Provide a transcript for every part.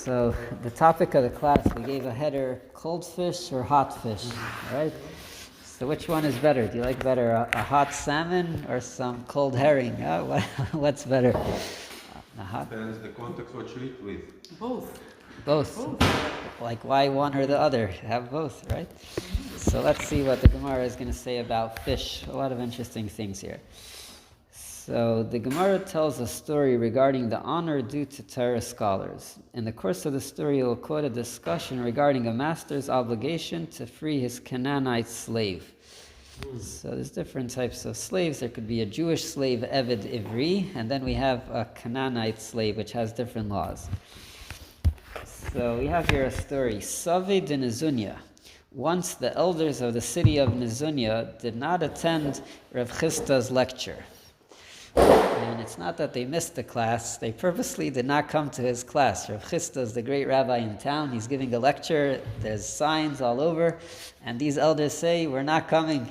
So the topic of the class, we gave a header, cold fish or hot fish, all right? So which one is better? Do you like better a hot salmon or some cold herring? What's better? Depends the context what you eat with. Both. Like why one or the other? Have both, right? So let's see what the Gemara is going to say about fish. A lot of interesting things here. So the Gemara tells a story regarding the honor due to Torah scholars. In the course of the story, it will quote a discussion regarding a master's obligation to free his Canaanite slave. So there's different types of slaves. There could be a Jewish slave, Eved Ivri, and then we have a Canaanite slave, which has different laws. So we have here a story. Save de Nizunya. Once the elders of the city of Nizunya did not attend Rav Chisda's lecture. And it's not that they missed the class, they purposely did not come to his class. Rav Chisda is the great rabbi in town, he's giving a lecture, there's signs all over, and these elders say, we're not coming.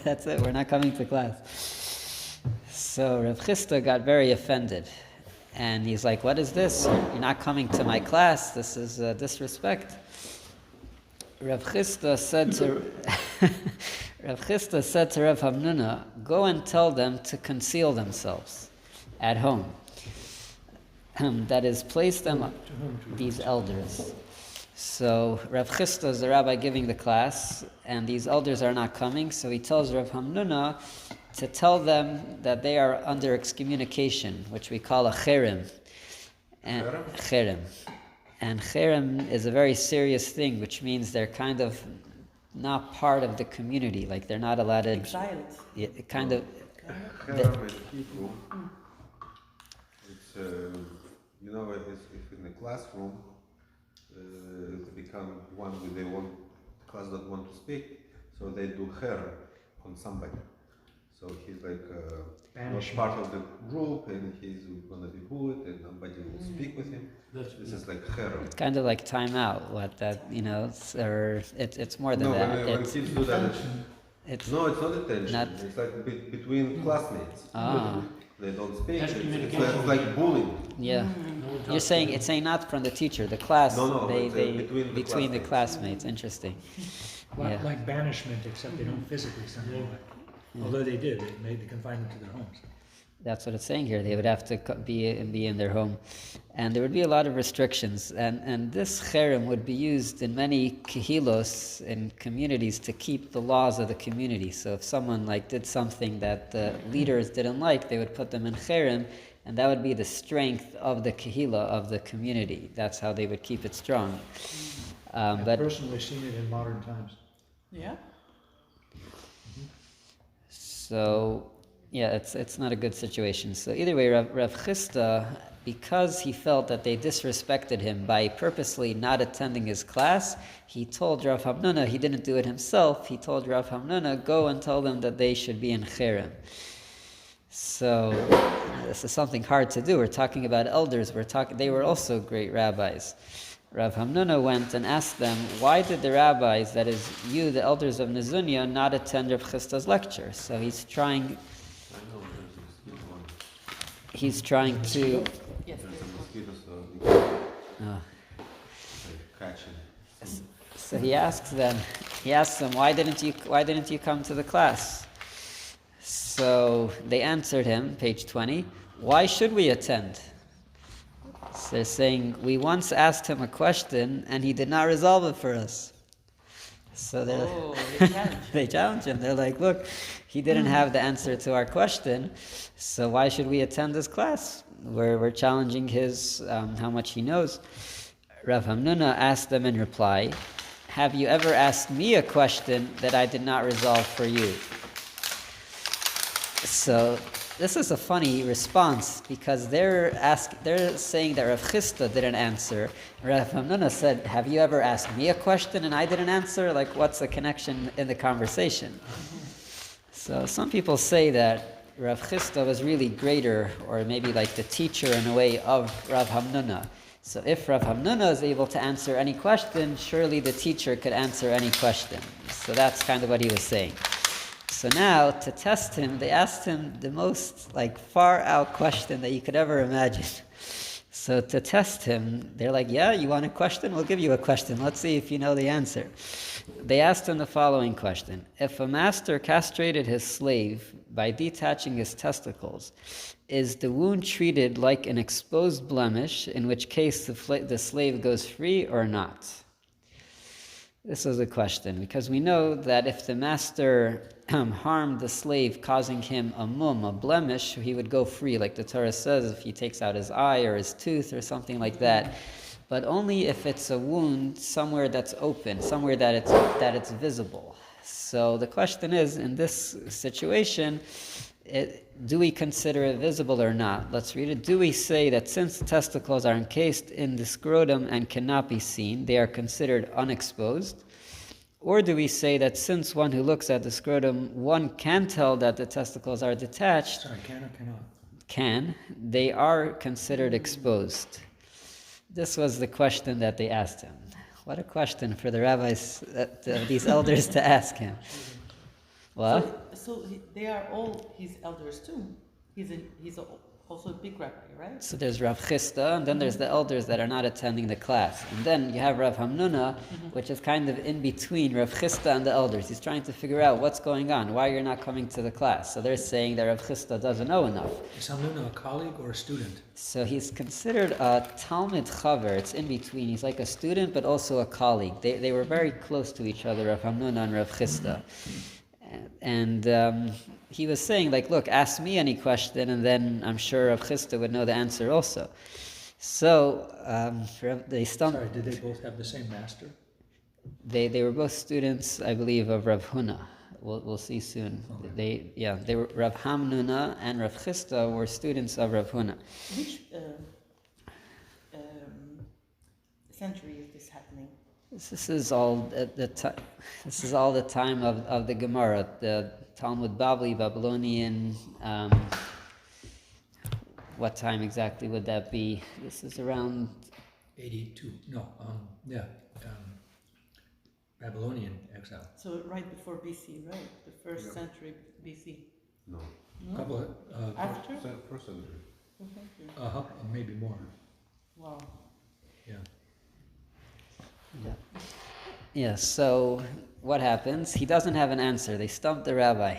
That's it, we're not coming to class. So Rav Chisda got very offended. And he's like, what is this? You're not coming to my class, this is disrespect. Rav Chisda said to Rav Hamnuna, go and tell them to conceal themselves at home. That is, place them up, these elders. So Rav Chisda is the rabbi giving the class, and these elders are not coming, so he tells Rav Hamnuna to tell them that they are under excommunication, which we call a cherem. And cherem. And cherem is a very serious thing, which means they're kind of not part of the community, like they're not allowed to... Exiled. Yeah, kind of... Cherem is people. It's, if in the classroom, become one with the class that want to speak, so they do cherem on somebody. So he's like not part of the group, and he's gonna be good, and nobody will speak with him. This is like cherem. It's kind of like timeout. It's more than that. When kids do that, it's not attention. It's like between classmates. They don't speak. It's like bullying. Yeah. You're saying it's not from the teacher, the class. No. They between the classmates. Interesting. Like banishment, except they don't physically send them away. Although they did, they confined them to their homes. That's what it's saying here. They would have to be in their home. And there would be a lot of restrictions. And this cherem would be used in many kehilos, in communities, to keep the laws of the community. So if someone did something that the leaders didn't like, they would put them in cherem, and that would be the strength of the kehila, of the community. That's how they would keep it strong. I've personally seen it in modern times. Yeah. So, it's not a good situation. So either way, Rav Chisda, because he felt that they disrespected him by purposely not attending his class, he told Rav Hamnuna, he didn't do it himself, he told Rav Hamnuna, go and tell them that they should be in cherem. So this is something hard to do. We're talking about elders. They were also great rabbis. Rav Hamnuna went and asked them, why did the rabbis, that is you, the elders of Nizunya, not attend Rav Chisda's lecture? So he's trying to... Yes. So he asks them, why didn't you come to the class? So they answered him, page 20, why should we attend? So they're saying, we once asked him a question and he did not resolve it for us. So they challenge him. They're like, look, he didn't have the answer to our question, so why should we attend this class? We're challenging his how much he knows. Rav Hamnuna asked them in reply, have you ever asked me a question that I did not resolve for you? So this is a funny response, because they're saying that Rav Chisda didn't answer. Rav Hamnuna said, have you ever asked me a question and I didn't answer? Like, what's the connection in the conversation? So some people say that Rav Chisda was really greater, or maybe like the teacher in a way of Rav Hamnuna. So if Rav Hamnuna is able to answer any question, surely the teacher could answer any question. So that's kind of what he was saying. So now, to test him, they asked him the most far out question that you could ever imagine. So to test him, they're like, yeah, you want a question? We'll give you a question. Let's see if you know the answer. They asked him the following question. If a master castrated his slave by detaching his testicles, is the wound treated like an exposed blemish, in which case the slave goes free or not? This was a question, because we know that if the master harmed the slave, causing him a blemish, he would go free, like the Torah says, if he takes out his eye or his tooth or something like that. But only if it's a wound somewhere that's open, somewhere that it's visible. So the question is, in this situation, do we consider it visible or not? Let's read it. Do we say that since the testicles are encased in the scrotum and cannot be seen, they are considered unexposed? Or do we say that since one who looks at the scrotum, one can tell that the testicles are detached? Sorry, can or cannot? Can. They are considered exposed. This was the question that they asked him. What a question for the rabbis, these elders to ask him. What? So they are all his elders too. He's also a big rabbi, right? So there's Rav Chisda, and then there's the elders that are not attending the class. And then you have Rav Hamnuna, which is kind of in between Rav Chisda and the elders. He's trying to figure out what's going on, why you're not coming to the class. So they're saying that Rav Chisda doesn't know enough. Is Hamnuna a colleague or a student? So he's considered a Talmid Chaver. It's in between. He's like a student, but also a colleague. They were very close to each other, Rav Hamnuna and Rav Chisda. And he was saying, like, look, ask me any question, and then I'm sure Rav Chisda would know the answer also. So they stumped. Sorry, did they both have the same master? They were both students, I believe, of Rav Huna. We'll see soon. Okay. They were Rav Hamnuna and Rav Chisda were students of Rav Huna. Which century is this happening? This is all this is all the time of the Gemara, the Talmud Bavli, Babylonian. What time exactly would that be? This is around 82. No. Babylonian exile. So right before BC, right? The first century BC. No. No? Couple of, After? First century. First century. maybe more. Wow. Yeah. Yeah, so what happens? He doesn't have an answer. They stumped the rabbi.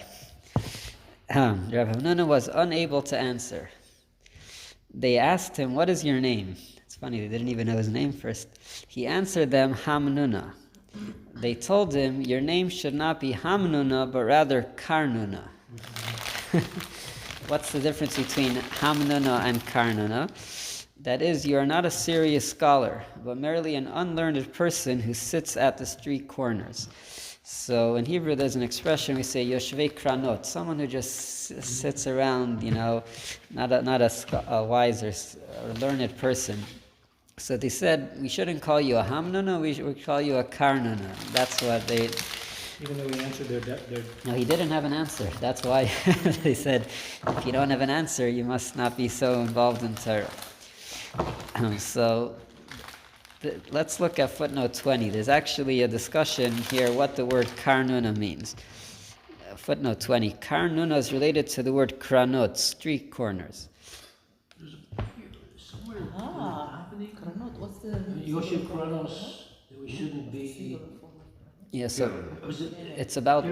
Rav Hamnuna was unable to answer. They asked him, what is your name? It's funny, they didn't even know his name first. He answered them, Hamnuna. They told him, your name should not be Hamnuna, but rather Karnuna. What's the difference between Hamnuna and Karnuna? That is, you are not a serious scholar, but merely an unlearned person who sits at the street corners. So in Hebrew there's an expression, we say Yoshvei Kranot, someone who just sits around, not a wise or learned person. So they said, we shouldn't call you a Hamnuna, we should call you a Karnuna. That's what they... Even though he answered their... No, he didn't have an answer. That's why they said, if you don't have an answer, you must not be so involved in Torah. Let's look at footnote 20. There's actually a discussion here what the word karnuna means. Footnote 20. Karnuna is related to the word kranot, street corners. Kranot, what's the... Yosef Kronos, we shouldn't be... Yeah, so it's about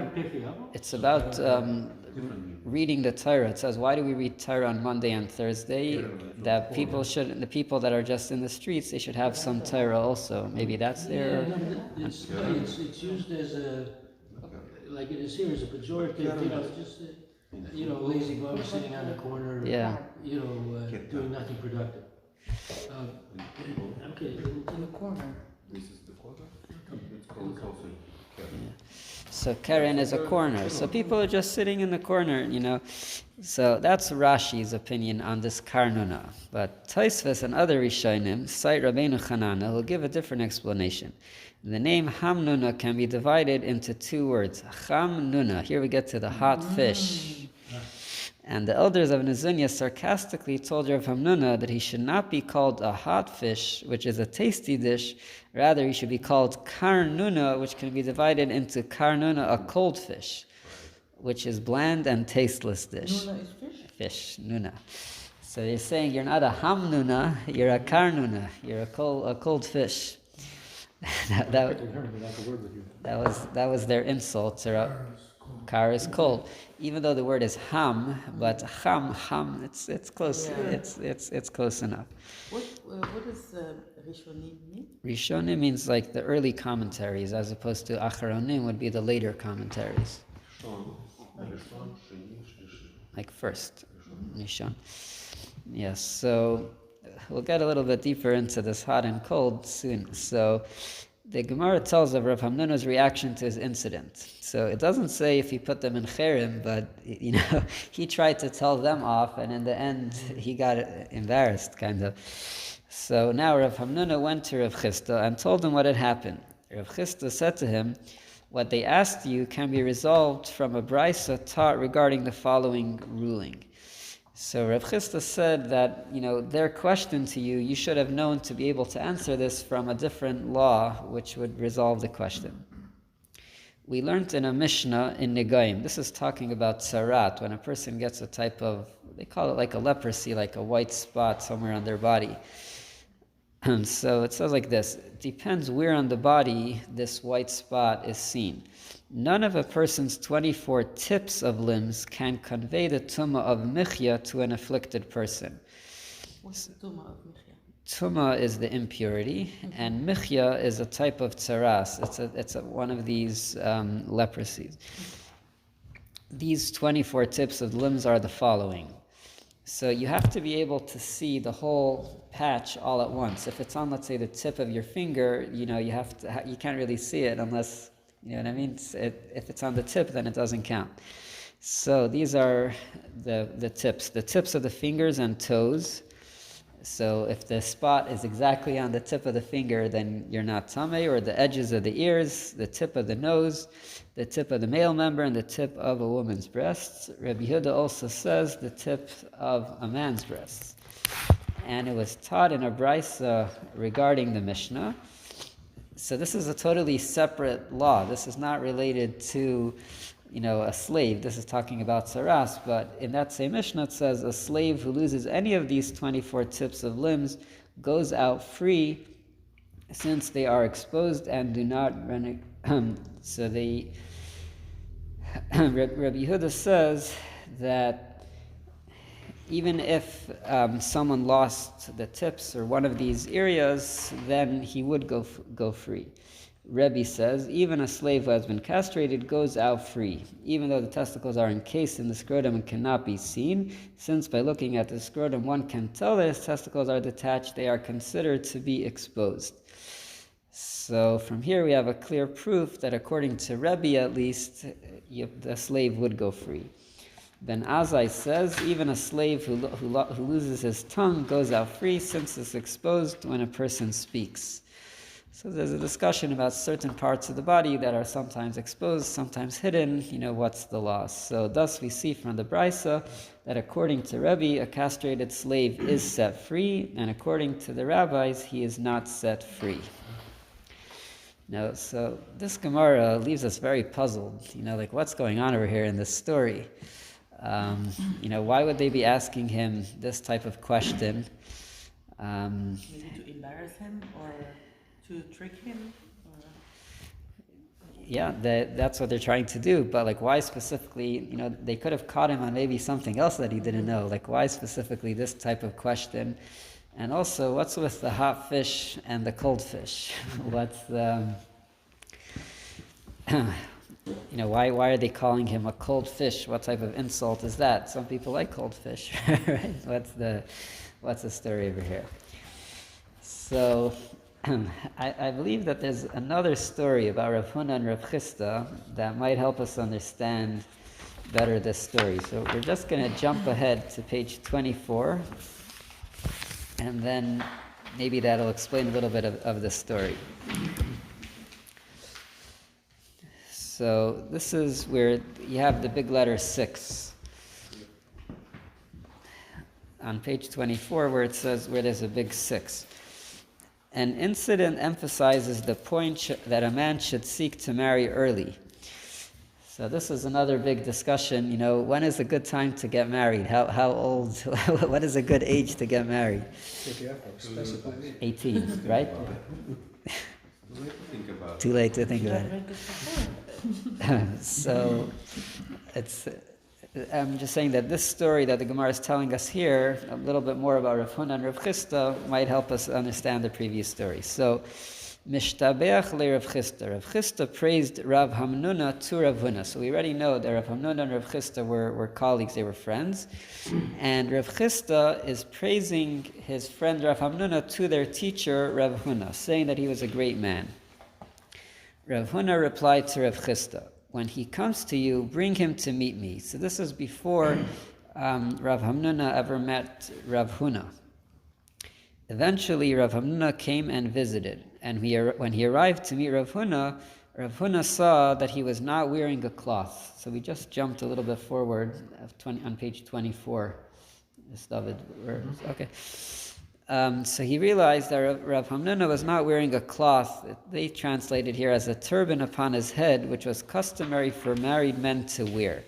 reading the Torah. It says, why do we read Torah on Monday and Thursday? That the people that are just in the streets, they should have some Torah also. Maybe that's their... It's used as a, like it is here as a pejorative, just, lazy bum sitting on the corner, Yeah. doing nothing productive. Okay, In the corner. This is the corner? It's called also. So Keren is a corner. So people are just sitting in the corner, So that's Rashi's opinion on this Karnuna. But Tosfos and other Rishonim cite Rabbeinu Hanana, who'll give a different explanation. The name Hamnuna can be divided into two words. Hamnuna. Here we get to the hot fish. And the elders of Nizunya sarcastically told Rav Hamnuna that he should not be called a hot fish, which is a tasty dish. Rather, he should be called karnuna, which can be divided into karnuna, a cold fish, which is bland and tasteless dish. Nuna is fish? Fish, nuna. So you're saying you're not a hamnuna, you're a karnuna, you're a cold fish. that, Quickly learn without the word with you. that was their insult. Kar is cold, even though the word is ham, but ham, it's close. Yeah. It's close enough. What does Rishonim mean? Rishonim means like the early commentaries, as opposed to Acharonim would be the later commentaries, Shon, Rishon, Sheni, Shlishi. like first. Rishon. Yes, so we'll get a little bit deeper into this hot and cold soon. So the Gemara tells of Rav Hamnuna's reaction to his incident. So it doesn't say if he put them in cherem, but he tried to tell them off, and in the end he got embarrassed, kind of. So now Rav Hamnuna went to Rav Chisda and told him what had happened. Rav Chisda said to him, "What they asked you can be resolved from a brisa taught regarding the following ruling." So Rav Chisda said that, their question to you, you should have known to be able to answer this from a different law, which would resolve the question. We learned in a Mishnah in Negoim, this is talking about tzarat, when a person gets a type of, they call it like a leprosy, like a white spot somewhere on their body. And so it says like this, it depends where on the body this white spot is seen. None of a person's 24 tips of limbs can convey the tumah of michya to an afflicted person. What's the Tumah of Michya? Tumah is the impurity, and michya is a type of tsaras. It's one of these leprosies. These 24 tips of limbs are the following. So you have to be able to see the whole patch all at once. If it's on, let's say, the tip of your finger, you can't really see it unless, you know what I mean? If it's on the tip, then it doesn't count. So these are the tips of the fingers and toes. So if the spot is exactly on the tip of the finger, then you're not tamei, or the edges of the ears, the tip of the nose, the tip of the male member, and the tip of a woman's breasts. Rabbi Yehuda also says the tip of a man's breasts. And it was taught in a brisa regarding the Mishnah. So this is a totally separate law. This is not related to, a slave. This is talking about saras, but in that same Mishnah it says a slave who loses any of these 24 tips of limbs goes out free, since they are exposed and do not run. So Rabbi Yehuda says that even if someone lost the tips or one of these areas, then he would go free. Rebbe says, even a slave who has been castrated goes out free, even though the testicles are encased in the scrotum and cannot be seen, since by looking at the scrotum one can tell that his testicles are detached, they are considered to be exposed. So from here we have a clear proof that according to Rebbe at least, the slave would go free. Ben Azai says, even a slave who loses his tongue goes out free, since it's exposed when a person speaks. So there's a discussion about certain parts of the body that are sometimes exposed, sometimes hidden, what's the loss. So thus we see from the brisa that according to Rebbe, a castrated slave is set free, and according to the rabbis, he is not set free. Now, so this Gemara leaves us very puzzled, what's going on over here in this story? Why would they be asking him this type of question? Maybe to embarrass him or to trick him? Yeah, that's what they're trying to do. But why specifically, they could have caught him on maybe something else that he didn't know. Why specifically this type of question? And also, what's with the hot fish and the cold fish? What's the... why are they calling him a cold fish? What type of insult is that? Some people like cold fish, right? What's the story over here? So... I believe that there's another story about Rav Hamnuna and Rav Chisda that might help us understand better this story. So we're just going to jump ahead to page 24, and then maybe that'll explain a little bit of the story. So this is where you have the big letter 6 on page 24, where it says, where there's a big 6. An incident emphasizes the point that a man should seek to marry early. So So this is another big discussion. When is a good time to get married? How old? What is a good age to get married? Be careful, specify. 18, right? Too late to think about it. Too late to think about Read this before. it. So it's. I'm just saying that this story that the Gemara is telling us here, a little bit more about Rav Huna and Rav Chisda, might help us understand the previous story. So, Mishtabeach le Rav Chisda. Rav Chisda praised Rav Hamnuna to Rav Huna. So we already know that Rav Hamnuna and Rav Chisda were colleagues, they were friends. And Rav Chisda is praising his friend Rav Hamnuna to their teacher Rav Huna, saying that he was a great man. Rav Huna replied to Rav Chisda, when he comes to you, bring him to meet me. So this is before Rav Hamnuna ever met Rav Huna. Eventually, Rav Hamnuna came and visited. And when he arrived to meet Rav Huna saw that he was not wearing a cloth. So we just jumped a little bit forward on page 24. Yes, David. Okay. So he realized that Rav Hamnuna was not wearing a cloth. They translated here as a turban upon his head, which was customary for married men to wear.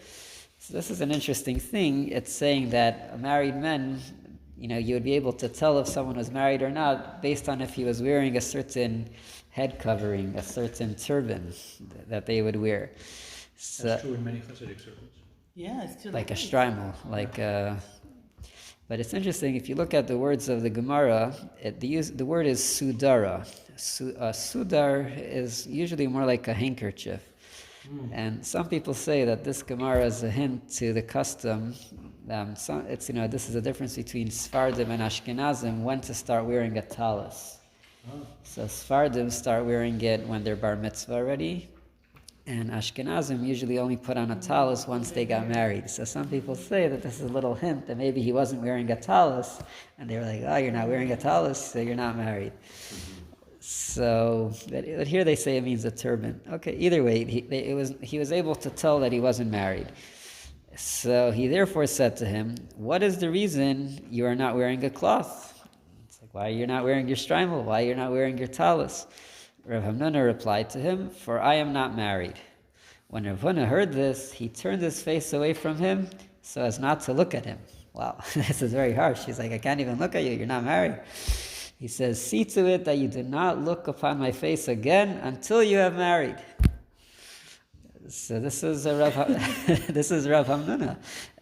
So this is an interesting thing. It's saying that married men, you would be able to tell if someone was married or not based on if he was wearing a certain head covering, a certain turban that they would wear. So, That's true in many Hasidic circles. Yeah, it's too like a late. shtreimel, but it's interesting, if you look at the words of the Gemara, the word is sudara. Sudar is usually more like a handkerchief. And some people say that this Gemara is a hint to the custom. This is the difference between Sfardim and Ashkenazim, when to start wearing a talis. So Sfardim start wearing it when they're bar mitzvah already, and Ashkenazim usually only put on a talis once they got married. So some people say that this is a little hint that maybe he wasn't wearing a talis, and they were like, oh, you're not wearing a talis, so you're not married. So, but here they say it means a turban. Okay, either way, he was able to tell that he wasn't married. So he therefore said to him, what is the reason you are not wearing a cloth? It's like, why you're not wearing your shtreimel? Why you're not wearing your talis? Rav Hamnuna replied to him, for I am not married. When Rav Huna heard this, he turned his face away from him so as not to look at him. Wow, this is very harsh. He's like, I can't even look at you, you're not married. He says, see to it that you do not look upon my face again until you have married. So this is Rav Hamnuna.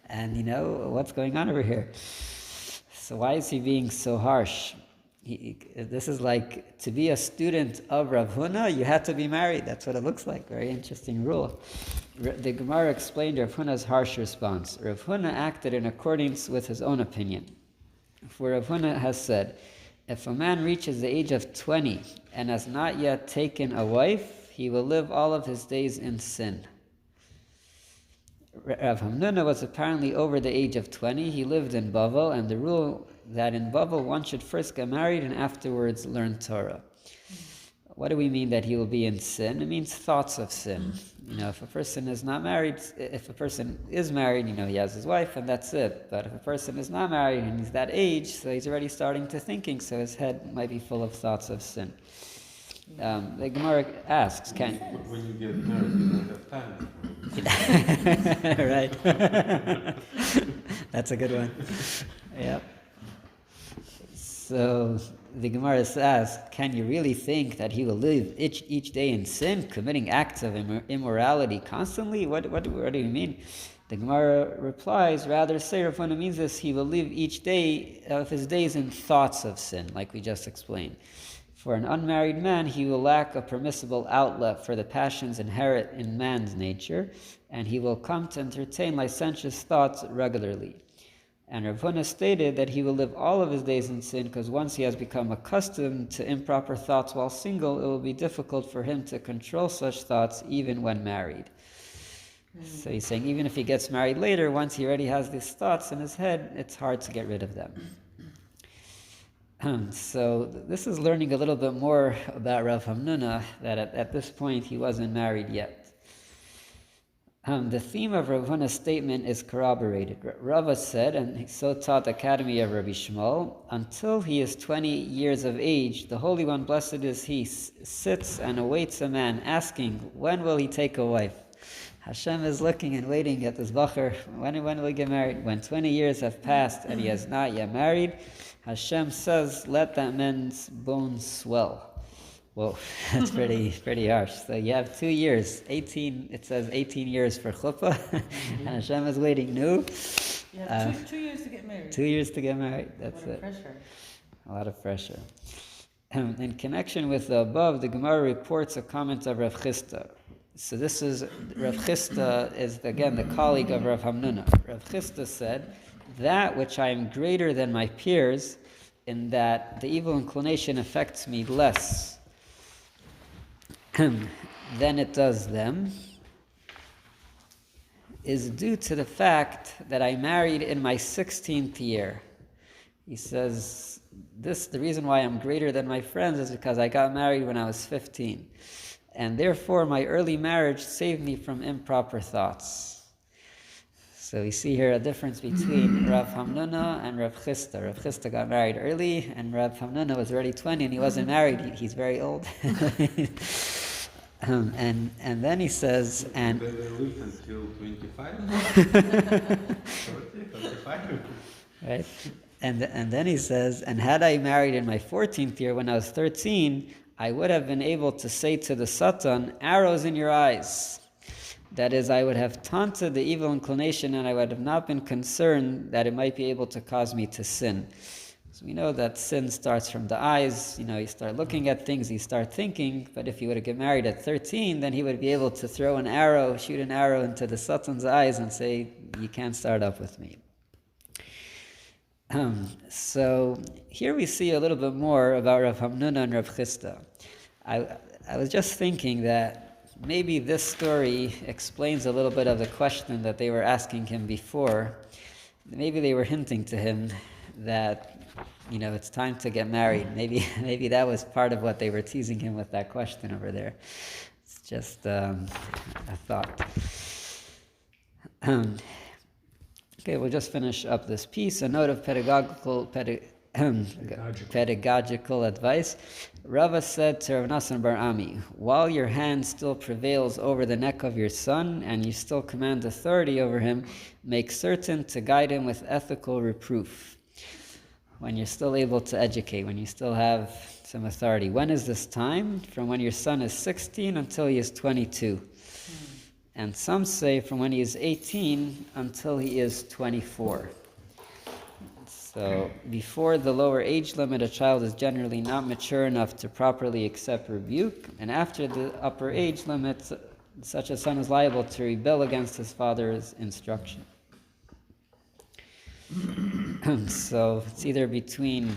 And what's going on over here? So why is he being so harsh? This is like, to be a student of Rav Huna, you had to be married. That's what it looks like. Very interesting rule. The Gemara explained Rav Huna's harsh response. Rav Huna acted in accordance with his own opinion. For Rav Huna has said, if a man reaches the age of 20 and has not yet taken a wife, he will live all of his days in sin. Rav Hamnuna was apparently over the age of 20. He lived in Bavel, and the rule that in Bavel one should first get married and afterwards learn Torah. What do we mean that he will be in sin? It means thoughts of sin. If a person is not married, if a person is married, he has his wife and that's it. But if a person is not married and he's that age, so he's already starting to thinking, so his head might be full of thoughts of sin. The Gemara asks, when you get married, you don't have time. right. That's a good one. Yeah. So the Gemara asks, can you really think that he will live each day in sin, committing acts of immorality constantly? What do you mean? The Gemara replies, rather say Rav Huna means this, he will live each day of his days in thoughts of sin, like we just explained. For an unmarried man, he will lack a permissible outlet for the passions inherent in man's nature, and he will come to entertain licentious thoughts regularly. And Rav Huna stated that he will live all of his days in sin, because once he has become accustomed to improper thoughts while single, it will be difficult for him to control such thoughts even when married. So he's saying even if he gets married later, once he already has these thoughts in his head, it's hard to get rid of them. So this is learning a little bit more about Rav Hamnuna, that at this point he wasn't married yet. The theme of Rav Huna's statement is corroborated. Rava said, and so taught the Academy of Rabbi Shmuel, until he is 20 years of age, the Holy One, blessed is he, sits and awaits a man, asking, when will he take a wife? Hashem is looking and waiting at this bacher. When will he get married? When 20 years have passed and he has not yet married, Hashem says, let that man's bones swell. Whoa, that's pretty harsh. So you have 2 years, 18, it says 18 years for chuppah, and Hashem is waiting new. You have 2 years to get married. 2 years to get married, that's What a it. pressure. A lot of pressure. In connection with the above, the Gemara reports a comment of Rav Chisda. So this is, Rav Chisda is again the colleague of Rav Hamnuna. Rav Chisda said, that which I am greater than my peers, in that the evil inclination affects me less than it does them, is due to the fact that I married in my 16th year. He says, the reason why I'm greater than my friends is because I got married when I was 15. And therefore my early marriage saved me from improper thoughts. So we see here a difference between Rav Hamnuna and Rav Chisda. Rav Chisda got married early, and Rav Hamnuna was already 20 and he wasn't married. He's very old. And then he says, and They lived until 25. 35. right? And then he says, and had I married in my 14th year when I was 13, I would have been able to say to the Satan, arrows in your eyes. That is, I would have taunted the evil inclination and I would have not been concerned that it might be able to cause me to sin. So we know that sin starts from the eyes. You start looking at things, you start thinking, but if he would have get married at 13, then he would be able to shoot an arrow into the Satan's eyes and say, you can't start up with me. So here we see a little bit more about Rav Hamnuna and Rav Chisda. I was just thinking that maybe this story explains a little bit of the question that they were asking him before. Maybe they were hinting to him that, it's time to get married. Maybe that was part of what they were teasing him with that question over there. It's just a thought. Okay, we'll just finish up this piece. A note of pedagogical advice. Rava said to Rav Nassan bar Ami, while your hand still prevails over the neck of your son and you still command authority over him, make certain to guide him with ethical reproof. When you're still able to educate, when you still have some authority. When is this time? From when your son is 16 until he is 22. And some say from when he is 18 until he is 24. So before the lower age limit, a child is generally not mature enough to properly accept rebuke. And after the upper age limit, such a son is liable to rebel against his father's instruction. So it's either between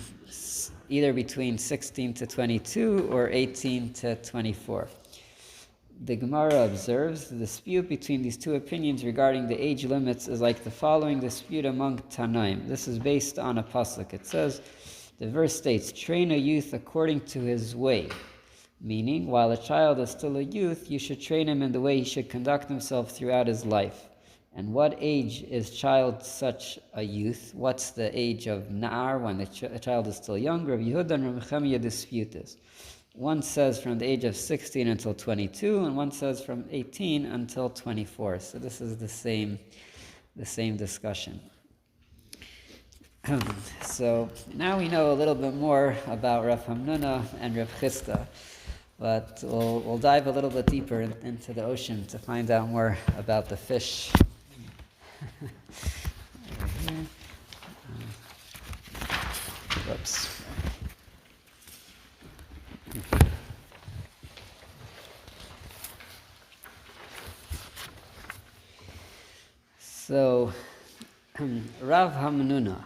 16 to 22 or 18 to 24. The Gemara observes the dispute between these two opinions regarding the age limits is like the following dispute among Tanaim. This is based on a pasuk. It says, the verse states, train a youth according to his way. Meaning, while a child is still a youth, you should train him in the way he should conduct himself throughout his life. And what age is child such a youth? What's the age of Na'ar when the child is still younger? Rav Yehuda and Rav Chemia dispute this. One says from the age of 16 until 22, and one says from 18 until 24. So this is the same discussion. So now we know a little bit more about Rav Hamnuna and Rav Chisda, but we'll dive a little bit deeper into the ocean to find out more about the fish. Over here. Whoops. So, Rav Hamnuna.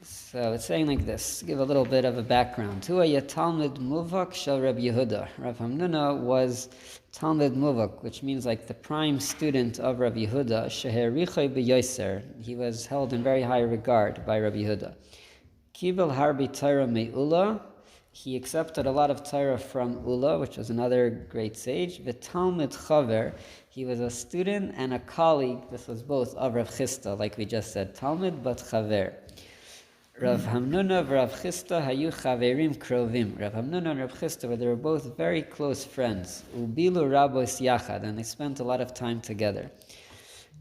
So it's saying like this, give a little bit of a background. Huwa Talmud Muvak shel Reb Yehuda. Rav Hamnuna was Talmud Muvak, which means like the prime student of Reb Yehuda. Sheherichai b'yoser. He was held in very high regard by Reb Yehuda. Kibel harbi Torah me'ula. He accepted a lot of Torah from Ula, which was another great sage. V'talmud chaver. He was a student and a colleague. This was both of Rav Chisda, like we just said, Talmud but chaver. Rav Hamnuna v'Rav Chisda hayu chaverim krovim. Rav Hamnuna and Rav Chisda, they were both very close friends. Ubilu rabos yachad, and they spent a lot of time together.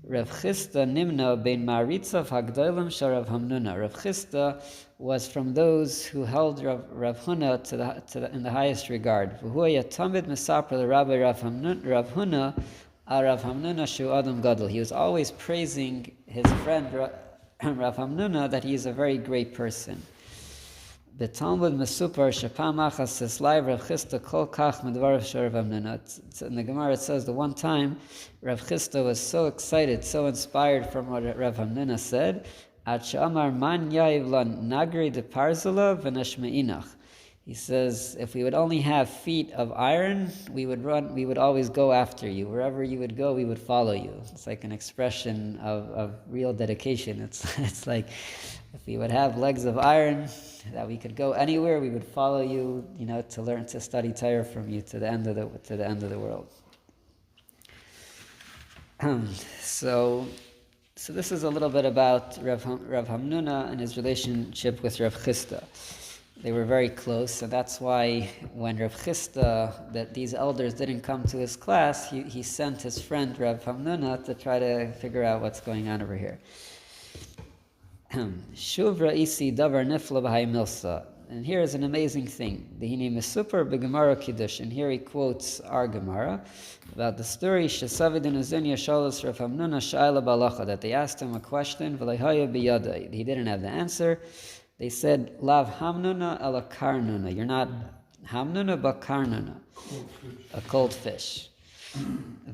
Rav Chisda nimna bein maritzav hagdolim shel Rav Hamnuna. Rav Chisda was from those who held Rav Huna in the highest regard. V'hu yatamid mesaper l'Rabbi Rav Huna Rav Hamnuna shu adam gadol. He was always praising his friend Rav Hamnuna that he is a very great person. The Talmud Mesupar Shapam Achas says live Rav Chisda Kol Kach Medvarav Shel Rav Hamnuna. In the Gemara it says the one time Rav Chisda was so excited, so inspired from what Rav Hamnuna said. At Sha'amar Man Ya'iv Lan Nagri de Parzala V'Nashmeinach. He says, if we would only have feet of iron, we would always go after you. Wherever you would go, we would follow you. It's like an expression of real dedication. It's like, if we would have legs of iron, that we could go anywhere, we would follow you, to learn, to study Torah from you to the end of the world. So this is a little bit about Rav Hamnuna and his relationship with Rav Chisda. They were very close, and that's why when Rav Chisda, that these elders didn't come to his class, he sent his friend Rav Hamnuna to try to figure out what's going on over here. Shuvra isi davar nifla b'hai milsa. And here is an amazing thing. Dehini mesupar b'gemara kiddush. And here he quotes our Gemara about the story shesavidin uzunya shalos Rav Hamnuna sha'ila balacha, that they asked him a question, v'leihaya biyada. He didn't have the answer. They said, Lav Hamnuna ala karnuna. You're not Hamnuna, but karnuna, a cold fish. You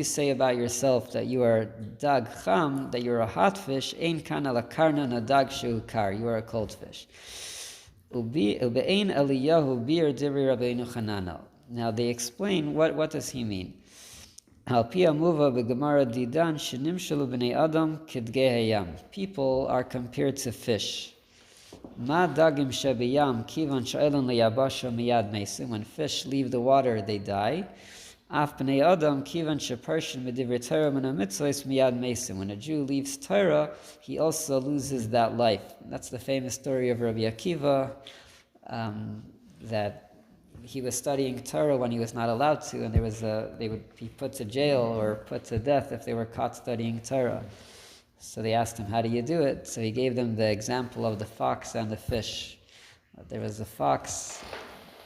say about yourself that you are dag cham, that you're a hot fish. Ein kan ala karnuna dag shu kar. You are a cold fish. Now they explain what does he mean. People are compared to fish. When fish leave the water, they die. When a Jew leaves Torah, he also loses that life. That's the famous story of Rabbi Akiva, that he was studying Torah when he was not allowed to, and they would be put to jail or put to death if they were caught studying Torah. So they asked him, how do you do it? So he gave them the example of the fox and the fish. There was a fox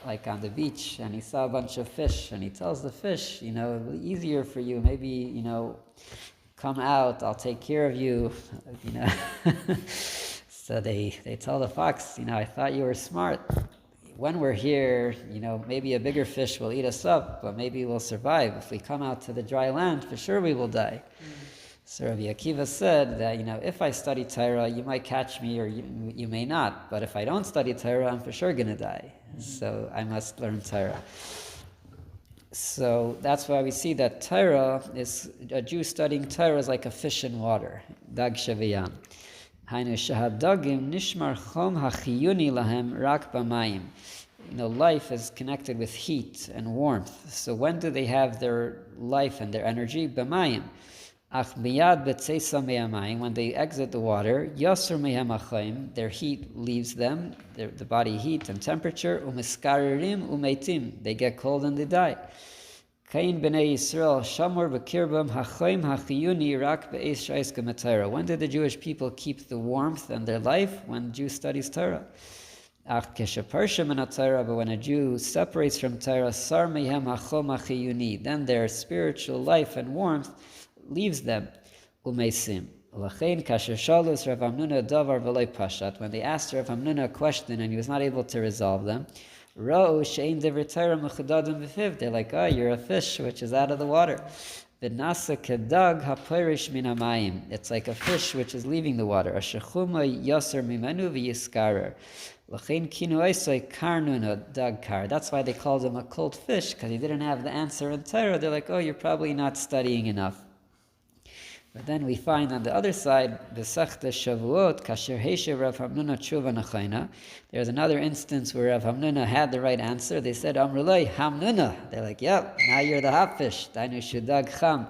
like on the beach, and he saw a bunch of fish, and he tells the fish, it'll be easier for you, maybe, come out, I'll take care of you, So they tell the fox, I thought you were smart. When we're here, maybe a bigger fish will eat us up, but maybe we'll survive. If we come out to the dry land, for sure we will die. So Rabbi Akiva said that, if I study Torah, you might catch me or you may not. But if I don't study Torah, I'm for sure going to die. So I must learn Torah. So that's why we see that Torah is, a Jew studying Torah is like a fish in water. Dag shaviyam. Hainu shahadagim nishmar chom hachiyuni lahem rak b'mayim. Life is connected with heat and warmth. So when do they have their life and their energy? B'mayim. Ach miyad b'tzeisa me'amayim. When they exit the water, yasur mehem achayim. Their heat leaves them, the body heat and temperature. Umiskaririm umeitim. They get cold and they die. Kain b'nei Yisrael shamur b'kirbam hachayim hachiyuni rak be'es shais gematera. When did the Jewish people keep the warmth and their life? When Jew studies Torah. Ach kesheparsha min haTorah, but when a Jew separates from Torah, sar mehem hachom hachiyuni, then their spiritual life and warmth leaves them. Umeisim. Lachein kasher shalus Rav Hamnuna davar v'loy pashat. When they asked Rav Hamnuna a question and he was not able to resolve them, they're like, you're a fish which is out of the water. It's like a fish which is leaving the water. That's why they called him a cold fish, because he didn't have the answer in Torah. They're like, you're probably not studying enough. But then we find on the other side, B'sachta Shavuot, Kasher Heishe Rav Hamnuna Tshuva Nachayna. There's another instance where Rav Hamnuna had the right answer. They said, Amrulai Hamnuna. They're like, yep, now you're the hot fish. Dainu Shudag Cham.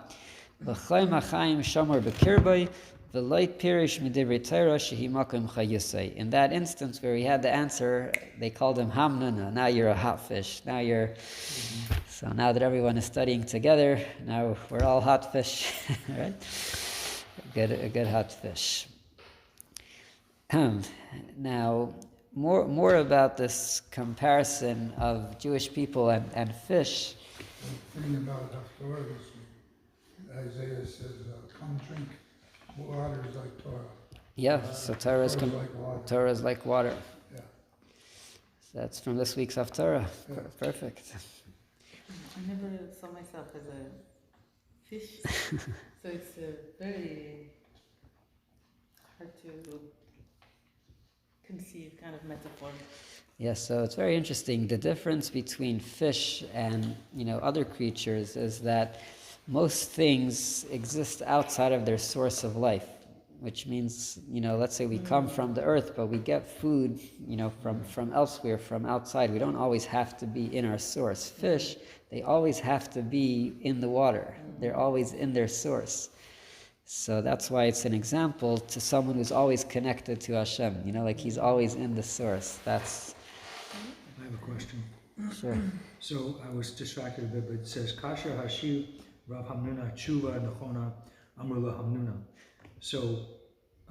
V'chai machayim shamar b'kirbay, v'loit pirish midivrei Torah shehi makom chayusay. In that instance where he had the answer, they called him Hamnuna. Now you're a hot fish. Now you're... So now that everyone is studying together, now we're all hot fish, right? A good hot fish. Now, more about this comparison of Jewish people and fish. The thing about Haftorah is Isaiah says, come drink water is like Torah. Yeah, so Torah is like water. Torah is like water. Yeah. So that's from this week's Haftorah. Yeah. Perfect. I never saw myself as a fish, so it's very hard to conceive kind of metaphor. Yes, so it's very interesting. The difference between fish and other creatures is that most things exist outside of their source of life, which means let's say we come from the earth, but we get food from elsewhere, from outside. We don't always have to be in our source. Fish, they always have to be in the water. They're always in their source. So that's why it's an example to someone who's always connected to Hashem, like he's always in the source. That's... I have a question. Sure. So I was distracted a bit, but it says, Kasher Hashiv Rav Hamnuna Tshuva Nechona Amrullah Hamnuna. So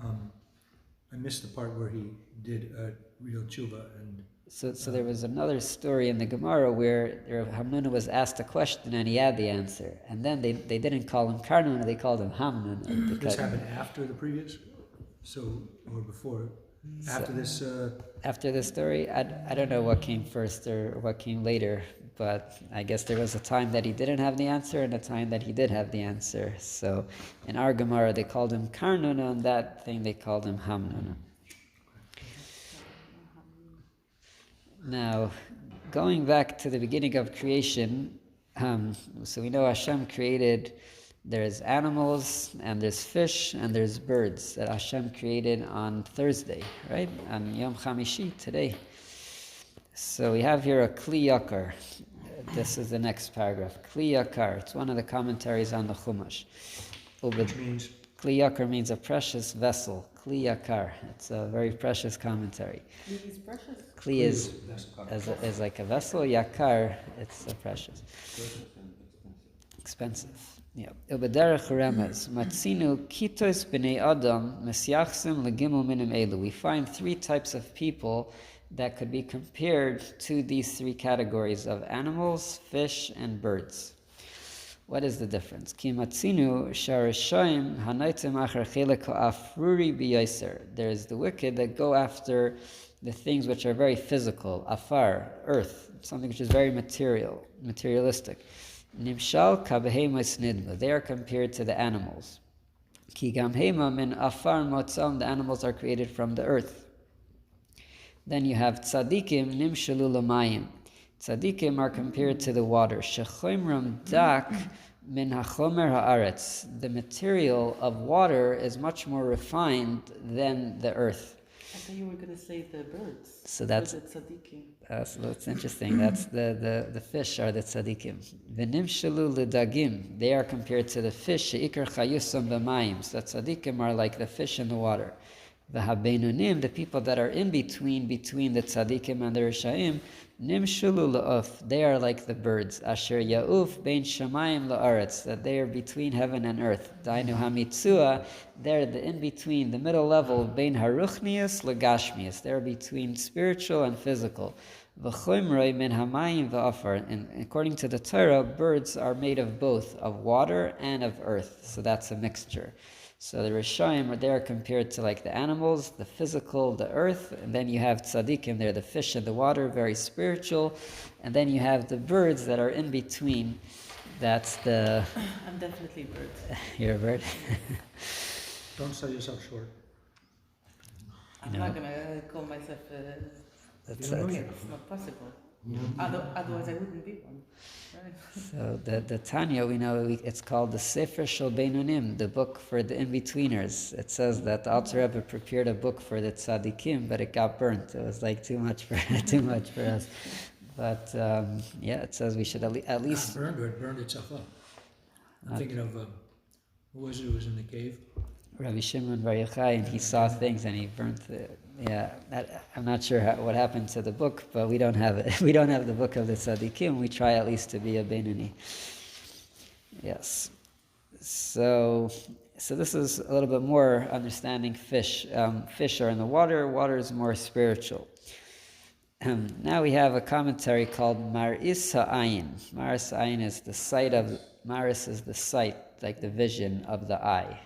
I missed the part where he did a real tshuva and... So there was another story in the Gemara where Rav Hamnuna was asked a question and he had the answer. And then they didn't call him Karnuna, they called him Hamnuna. This happened after the previous? So, or before? After this... After this story, I don't know what came first or what came later, but I guess there was a time that he didn't have the answer and a time that he did have the answer. So in our Gemara they called him Karnuna, and that thing they called him Hamnuna. Now, going back to the beginning of creation, so we know Hashem created, there's animals and there's fish and there's birds that Hashem created on Thursday, right? On Yom Chamishi, today. So we have here a Kli Yakar. This is the next paragraph. Kli Yakar. It's one of the commentaries on the Chumash. Which means? Kli Yakar means a precious vessel. Kli Yakar. It's a very precious commentary. Kli is precious? Kli is as like a vessel. Yakar, it's a precious. Expensive. Yeah. Ubederech remez. Matzinu kitos b'nei adam mesyachsim legimel minim elu. We find three types of people that could be compared to these three categories of animals, fish, and birds. What is the difference? Ki matzinu sharashoim hanaitim achar chelek ha'afruri b'yoser. There's the wicked that go after the things which are very physical, afar, earth, something which is very materialistic. Nimshal kabehemas nidma. They are compared to the animals. Ki gam hema min afar motzam. The animals are created from the earth. Then you have tzadikim nimshalu lamayim. Tzadikim are compared to the water. Shechomram dak min hachomer haaretz. The material of water is much more refined than the earth. I thought you were going to say the birds. So that's the tzaddikim. So that's interesting. That's the fish are the tzaddikim. V'nimshalu l'dagim. They are compared to the fish. She'ikar chayusam b'mayim. So the tzaddikim are like the fish in the water. V'habenunim, the people that are in between the tzaddikim and the rishaim, nimshulu la'uf. They are like the birds. Asher ya'uf bein shamayim la'aretz. That they are between heaven and earth. Dainu hamitzua. They're the in between, the middle level. Bein haruchnius lagashmius. They're between spiritual and physical. V'choimroi min hamayim v'afar. And according to the Torah, birds are made of both, of water and of earth. So that's a mixture. So the Rishaim, they are compared to like the animals, the physical, the earth, and then you have tzaddikim, they're the fish in the water, very spiritual, and then you have the birds that are in between. That's the... I'm definitely a bird. You're a bird? Don't sell yourself short. I'm not going to call myself That's it's not possible. Otherwise I wouldn't be one. Right? So the Tanya, we know it's called the Sefer Shel Beinunim, the book for the in-betweeners. It says that the Alter Rebbe prepared a book for the tzaddikim, but it got burnt. It was like too much for us. But it says we should at least... Burned, or it burned itself up. I'm thinking of Who was it who was in the cave? Rabbi Shimon Bar Yochai, and he saw things and he burnt the. Yeah, I'm not sure what happened to the book, but we don't have it. We don't have the book of the tzaddikim. We try at least to be a Beinoni. Yes. So this is a little bit more understanding fish. Fish are in the water. Water is more spiritual. Now we have a commentary called Maris Ha'ayin. Maris Ha'ayin is the sight of. Maris is the sight, like the vision of the eye.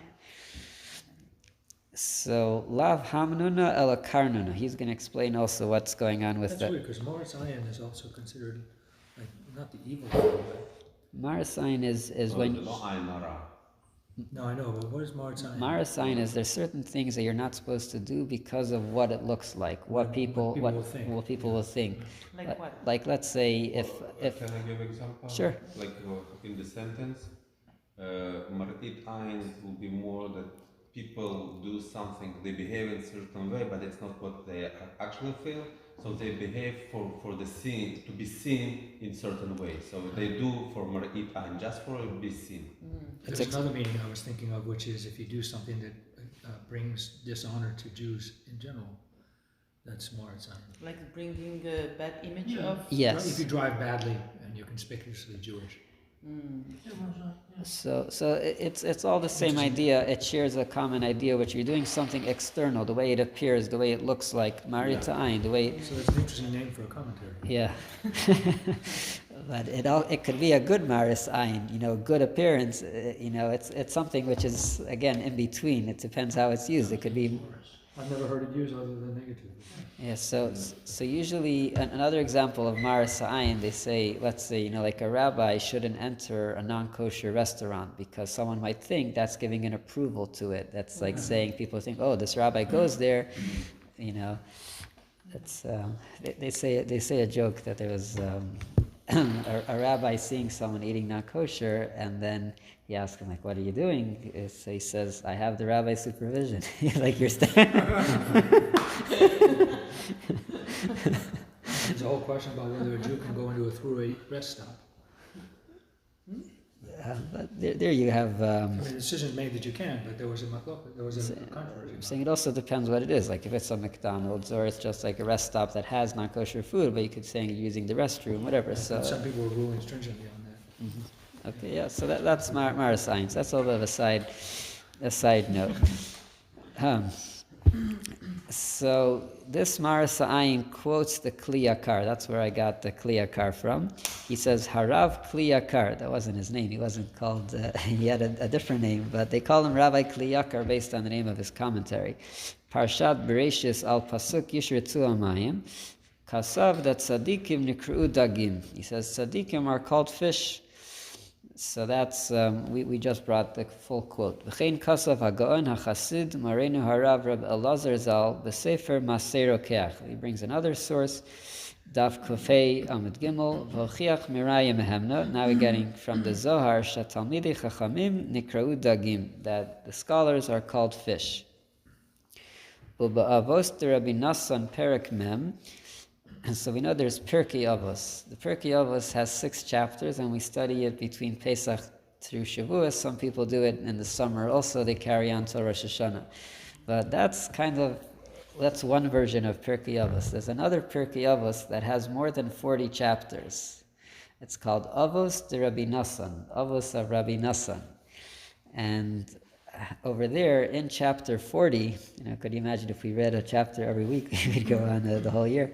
So, Rav Hamnuna el Karnuna. He's going to explain also what's going on with That's that. weird, because Mars Ayin is also considered, like, not the evil one, but... Maris Ayin is when... No Ayin Ara. No, I know, but what is Mars Ayin? Maris Ayin is there's certain things that you're not supposed to do because of what it looks like, what people will think. Like what? Like, let's say if Can I give example? Sure. Like in the sentence, Marit Ayin will be more that people do something, they behave in a certain way, but it's not what they actually feel. So they behave for the seen, to be seen in certain way. So they do for Marit Ayin, just for it be seen. There's another meaning I was thinking of, which is if you do something that brings dishonor to Jews in general, that's Mars Ayin. Like bringing a bad image of. yes. If you drive badly and you're conspicuously Jewish. So it's all the same idea. It shares a common idea, which you're doing something external, the way it appears, the way it looks like, Marit Ayin, the way. So that's an interesting name for a commentary. Yeah. But it could be a good Maris Ayin, good appearance. It's something which is again in between. It depends how it's used. It could be. I've never heard it used other than negative. Yeah. So usually another example of Maris Ayin, they say, let's say, like a rabbi shouldn't enter a non-kosher restaurant because someone might think that's giving an approval to it. That's like saying people think, oh, this rabbi goes there, It's they say a joke that there was. A rabbi seeing someone eating not kosher, and then he asks him, like, what are you doing? He says, I have the rabbi's supervision. Like, you're There's a whole question about whether a Jew can go into a throughway rest stop. but there you have... I mean, the decision is made that you can, but there was a controversy. I'm saying it also depends what it is. Like if it's a McDonald's or it's just like a rest stop that has non-kosher food, but you could say you're using the restroom, whatever. So some people were ruling stringently on that. Mm-hmm. Okay, yeah. So that's Mara science. That's a little bit of a side note. So this Mara Sa'ayin quotes the Kli Yakar. That's where I got the Kli Yakar from. He says Harav Kli Yakar. That wasn't his name. He wasn't called. He had a different name, but they call him Rabbi Kli Yakar based on the name of his commentary. Parshat Bereshis al pasuk Yishritu Amayim. Kasav that tzadikim nikru dagim. He says tzadikim are called fish. So that's, we just brought the full quote. V'chein kasav ha'gaon ha'chasid marenu harav Reb Elazar zal b'sefer Masei Rokeach. He brings another source, Daf Kufei Amud Gimel, v'ochiach miraya mehemna. Now we're getting from the Zohar, shatalmidei chachamim nikra'u dagim, that the scholars are called fish. U'ba'avos de Rabbi Nassan Perek Mem. And so we know there's Pirkei Avos. The Pirkei Avos has 6 chapters, and we study it between Pesach through Shavuos. Some people do it in the summer also. They carry on till Rosh Hashanah. But that's one version of Pirkei Avos. There's another Pirkei Avos that has more than 40 chapters. It's called Avos de Rabbi Nassan, Avos of Rabbi Nassan. And over there in chapter 40, could you imagine if we read a chapter every week, we'd go on the whole year.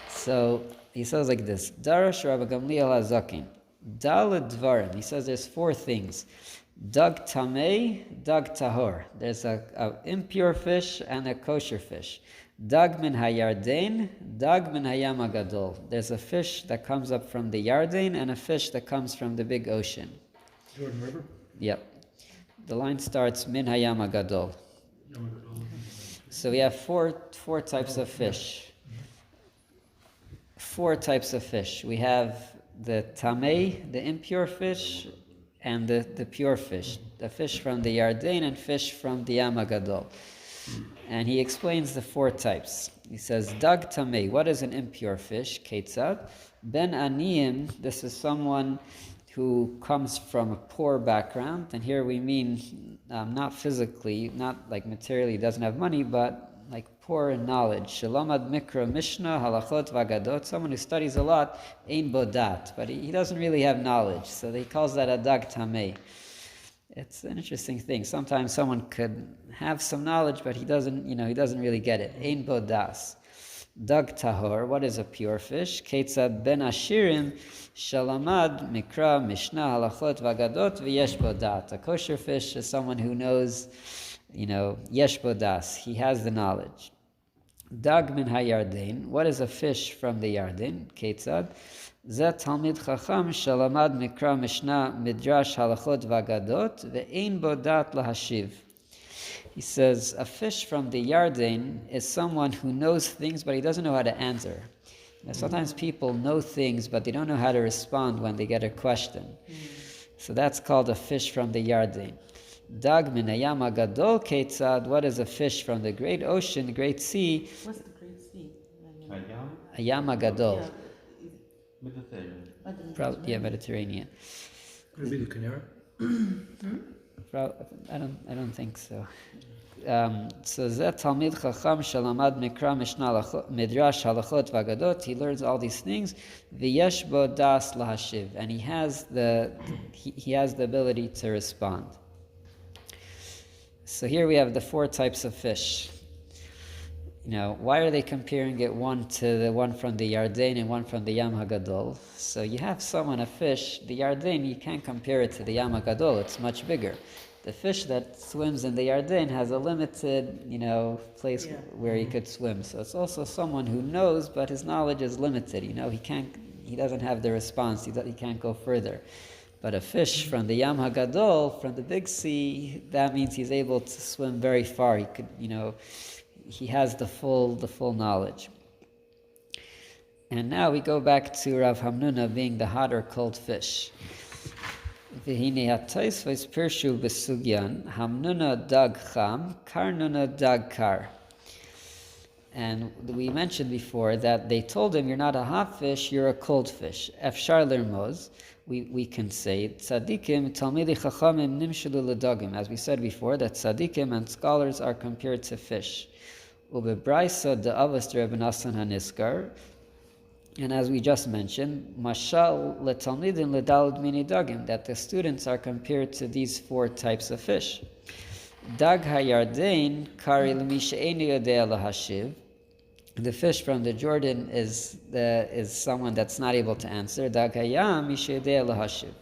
So he says like this, Darash Rabbi Gamliel HaZakin, Daled Dvarim. He says there's 4 things. Dag Tamei, Dag Tahor. There's a impure fish and a kosher fish. Dag min hayarden, Dag min hayam hagadol. There's a fish that comes up from the Yarden and a fish that comes from the big ocean. Jordan River? Yep. The line starts min hayam hagadol. So we have four types of fish. 4 types of fish. We have the tamei, the impure fish, and the pure fish. The fish from the Yarden and fish from the Yam HaGadol. And he explains the 4 types. He says, Dag tamei, what is an impure fish? Ketzad. Ben aniyim, this is someone who comes from a poor background, and here we mean not physically, not like materially doesn't have money, but like poor in knowledge. Shalomad mikra mishnah halachot vagadot, someone who studies a lot, ein bodat, but he doesn't really have knowledge, so he calls that a dag tamei. It's an interesting thing. Sometimes someone could have some knowledge, but he doesn't really get it. Ein bodas. Dag tahor, what is a pure fish? Ketzad ben ashirim shalamad mikra mishnah halachot vagadot v'yesh bodat. A kosher fish is someone who knows, yesh bodas. He has the knowledge. Dag min hayarden, what is a fish from the Yarden? Ketzad zet talmid chacham shalamad mikra mishnah midrash halachot vagadot ve'ein bodat lahashiv. He says, a fish from the Yarden is someone who knows things, but he doesn't know how to answer. Sometimes people know things, but they don't know how to respond when they get a question. So that's called a fish from the Yarden. Dag min hayam hagadol ketzad, what is a fish from the great ocean, the great sea? What's the Great Sea? Hayam hagadol. Yeah, Mediterranean. Mediterranean. Could it be the Canary? I don't think so. So Zet Talmid Chacham Shalamad Mikra Mishnah Midrash Halachot Vagadot. He learns all these things. V'yesh bo das lahashiv, and he has the ability to respond. So here we have the 4 types of fish. Why are they comparing it one to the one from the Yarden and one from the Yam HaGadol? So you have a fish, the Yarden, you can't compare it to the Yam HaGadol, it's much bigger. The fish that swims in the Yarden has a limited, place where he could swim. So it's also someone who knows, but his knowledge is limited. He doesn't have the response, he can't go further. But a fish from the Yam HaGadol, from the big sea, that means he's able to swim very far. He could, he has the full knowledge. And now we go back to Rav Hamnuna being the hot or cold fish. V'hine ha'taisvos pirshu b'sugyan Hamnuna dag cham, Karnuna dag kar. And we mentioned before that they told him, you're not a hot fish, you're a cold fish. Efshar lermoz, we can say, tzadikim talmidei chachamim nimshulu l'dagim. As we said before, that tzadikim and scholars are compared to fish. Ubebraisa de avos de Rebbe Nassan haniskar. And as we just mentioned, mashal letalmidin ledalad mini dagim, that the students are compared to these 4 types of fish. Dag hayarden kari l'mi she'einu yodea lahashiv. The fish from the Jordan is someone that's not able to answer. Dag hayam mi she'yodea lahashiv.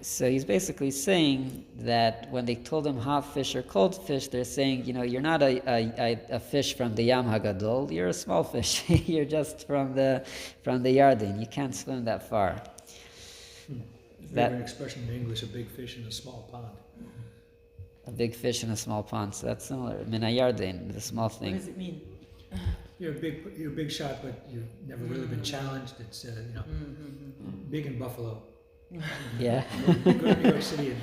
So he's basically saying that when they told him hot fish or cold fish, they're saying, you're not a fish from the Yam HaGadol, you're a small fish. You're just from the Yarden. You can't swim that far. We have an expression in English, a big fish in a small pond. A big fish in a small pond. So that's similar. Min Yarden, the small what thing. does it mean? You're a big shot, but you've never really been challenged. It's big in Buffalo. Yeah. Go to New York City.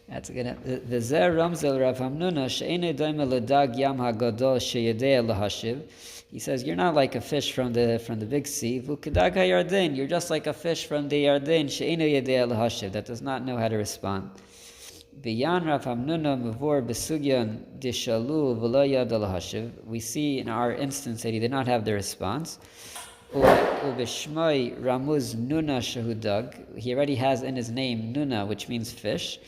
That's good. The Zer Ramzel Rav Hamnuna she'enei doime ledag Yam HaGadol sheyodea lahashiv. He says you're not like a fish from the big sea. V'kedag hayarden, you're just like a fish from the Yarden she'enei yodea lahashiv, that does not know how to respond. B'yan Rav Hamnuna mevor besugyan dishalu v'lo yada lahashiv. We see in our instance that he did not have the response. Ubishmoi ramuz nuna shahudag. He already has in his name nuna, which means fish.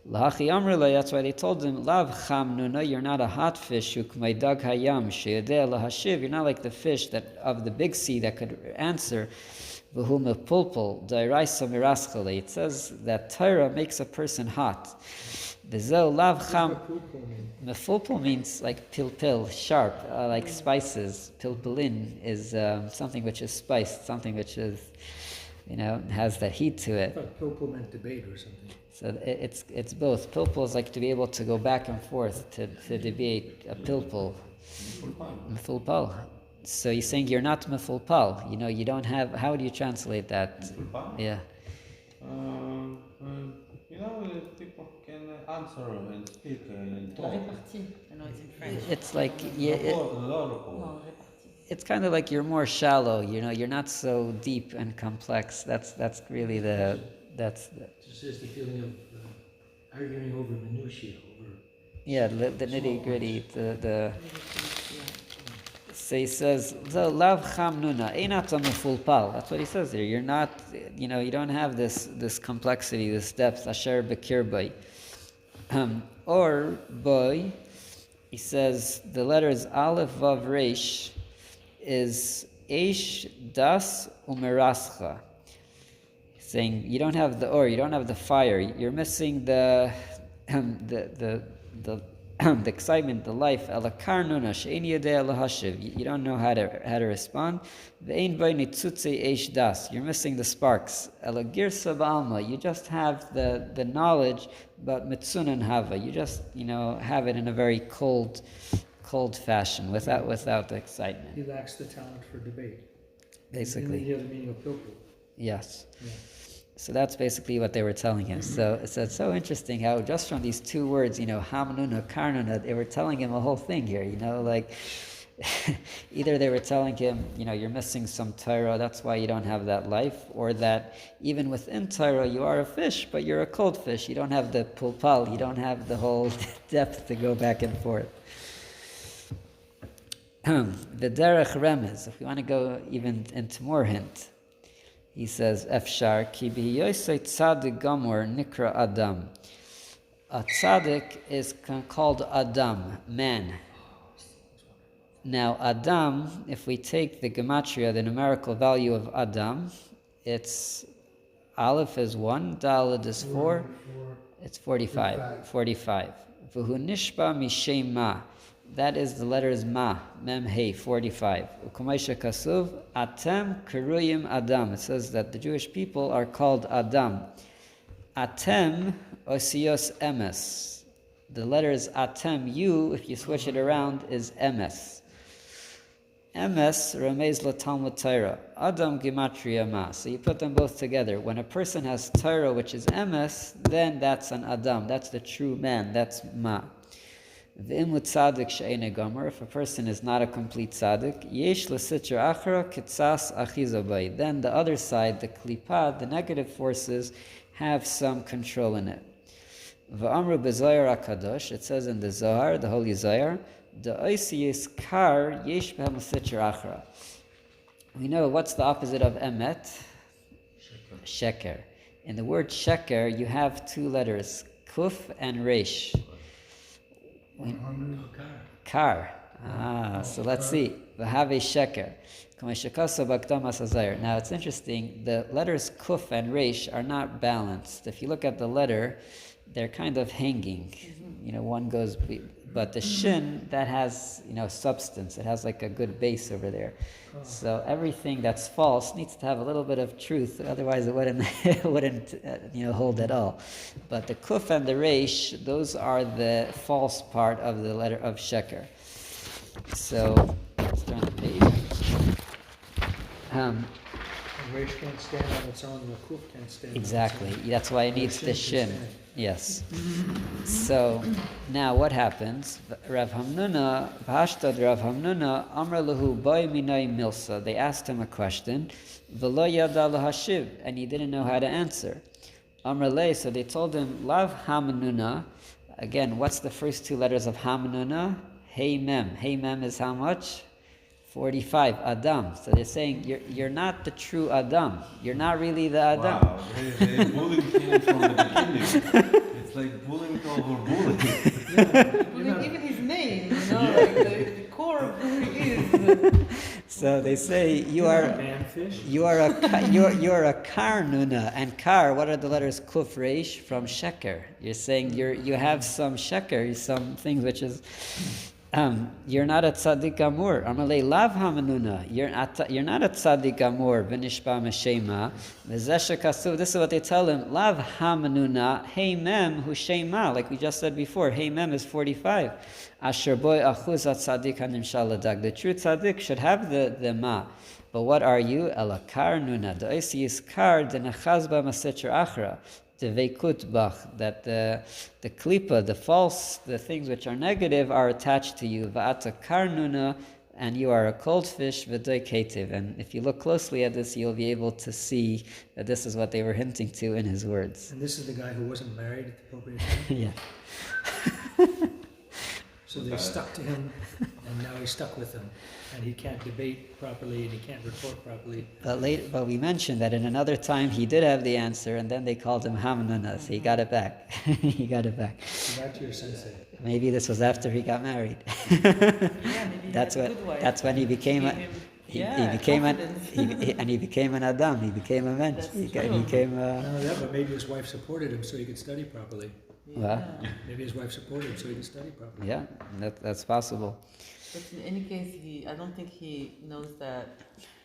Lahachi amrulay. That's why they told him, Lav cham nuna. You're not a hot fish. Ukmay dag hayam sheyodea lahashiv. You're not like the fish that of the big sea that could answer. V'hu mepulpul dairaisa miraschale. It says that Torah makes a person hot. V'zeu lav cham. Mefulpul means like pilpil, sharp, like spices. Pilpilin is something which is spiced, something which is, has that heat to it. I thought pilpul meant debate or something. So it's both. Pilpul is like to be able to go back and forth to debate. A pilpul. Mefulpal. So he's saying you're not mefulpal. You don't have. How do you translate that? Yeah. People can answer and speak and talk. Réparti. I know it's in French. It's like A lot of No, réparti. it's kind of like you're more shallow, you're not so deep and complex. That's really that's the, Just says the feeling of arguing over minutiae, over yeah, the small nitty gritty, points. the so he says, so Rav Hamnuna, einat mefulpal. That's what he says there. You're not, you don't have this complexity, this depth. Asher bekirbai. Or boy, he says the letters Aleph Vav Reish is Eish Das Umerascha. Saying you don't have the or, you don't have the fire. You're missing the the excitement, the life. You don't know how to respond. You're missing the sparks. You just have the knowledge, but mitzunan hava. You just have it in a very cold fashion, without the excitement. He lacks the talent for debate. Basically, You hear the meaning of pilpul. yes. Yeah. So that's basically what they were telling him. So it's so interesting how just from these two words, Hamnuna, Karnuna, they were telling him a whole thing here, like either they were telling him, you're missing some Torah, that's why you don't have that life, or that even within Torah you are a fish, but you're a cold fish. You don't have the pulpal, you don't have the whole depth to go back and forth. The derech remez, if we want to go even into more hint, he says, Efshar, ki b'yosei tzadik gamor nikra Adam. A tzaddik is called Adam, man. Now, Adam, if we take the gematria, the numerical value of Adam, it's Aleph is 1, Daled is 4, it's 45. 45. V'hu nishba mishem ma. That is the letters Ma, Mem Hey, 45. Ukumaisha Kasuv, Atem Keruyim Adam. It says that the Jewish people are called Adam. Atem Osios Emes. The letters Atem, you, if you switch it around, is Emes. Emes Ramez Latalmud Torah. Adam Gematria Ma. So you put them both together. When a person has Torah, which is Emes, then that's an Adam. That's the true man. That's Ma. If a person is not a complete tzaddik, then the other side, the klipa, the negative forces, have some control in it. It says in the Zohar, the Holy Zohar, we know what's the opposite of emet? Sheker. In the word sheker, you have two letters, kuf and resh. 100. Kar. So let's see. V'havei sheker. Now it's interesting, the letters kuf and resh are not balanced. If you look at the letter, they're kind of hanging. One goes, but the shin, that has, substance. It has like a good base over there. So everything that's false needs to have a little bit of truth, otherwise it wouldn't, hold at all. But the kuf and the resh, those are the false part of the letter of sheker. So let's turn the page. The resh can't stand on its own, the kuf can't stand Exactly. on its own. That's why it needs the shin. Yes. So now what happens? Rav Hamnuna, V'hashtad Rav Hamnuna, Amr lahu boy minay milsa. They asked him a question, V'lo yada lahashiv, and he didn't know how to answer. Amr lei, so they told him, Rav Hamnuna. Again, what's the first two letters of Hamnuna? Hey mem. Hey mem is how much? 45, Adam. So they're saying, you're not the true Adam. You're not really the Adam. Wow, they bullying him from the beginning. It's like bullying over bullying. Even his name, like the core of who he is. So they say you are a karnuna, and kar. What are the letters kuf reish from sheker? You're saying you have some sheker, some things which is. You're not a tzaddik amur. Amalei lav hamanuna. You're not a tzaddik amur. V'nishba meshema. V'zesha kasuv. This is what they tell him. Lav hamanuna. Hey mem hu shema. Like we just said before. Hey mem is 45. Asher boy achuz tzaddik hanimshal ladag. The true tzaddik should have the ma. But what are you? Ela karnuna. The oisi is kar. The nachazba masetcher achra. The veikut bach, that the klipa, the false, the things which are negative are attached to you. Va'ata karnuna and you are a cold fish, v'doi ketiv. And if you look closely at this, you'll be able to see that this is what they were hinting to in his words. And this is the guy who wasn't married at the appropriate time? Yeah. So they stuck to him, and now he's stuck with them. And he can't debate properly, and he can't retort properly. But we mentioned that in another time he did have the answer, and then they called him Hamnuna, so he got it back. He got it back. So back to your sensei. Maybe this was after he got married. Yeah, maybe That's had a what. good wife. That's when he became a. Gave him- He yeah, became a. confidence. And he became an Adam. He became a mensch. That's He true. became a. Not only that, but maybe his wife supported him so he could study properly. Well, Maybe his wife supported him so he could study properly. yeah, that's possible. But in any case, I don't think he knows that.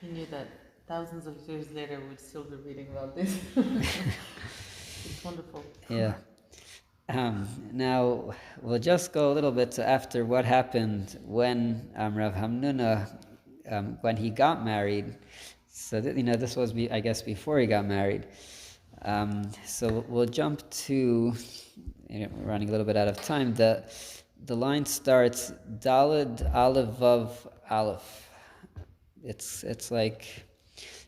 He knew that thousands of years later we'd still be reading about this. It's wonderful. Yeah. Now we'll just go a little bit to after what happened when Rav Hamnuna, when he got married. So this was, I guess, before he got married. So we'll jump to. We're running a little bit out of time. The line starts Daled Aleph Vav Aleph. It's like,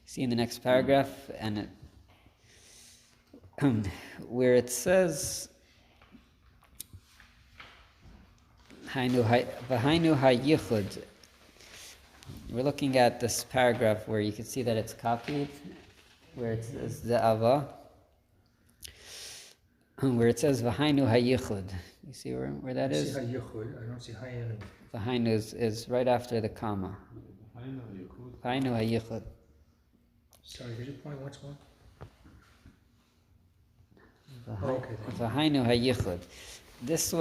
see in the next paragraph, and where it says V'hainu hayichud. We're looking at this paragraph where you can see that it's copied, where it says the Ava, where it says V'hainu hayichud. You see where that I is? see Hayichud, I don't see Hayanu. V'hainu is right after the comma. V'hainu hayichud. Sorry, could you point once more? Okay. V'hainu hayichud. This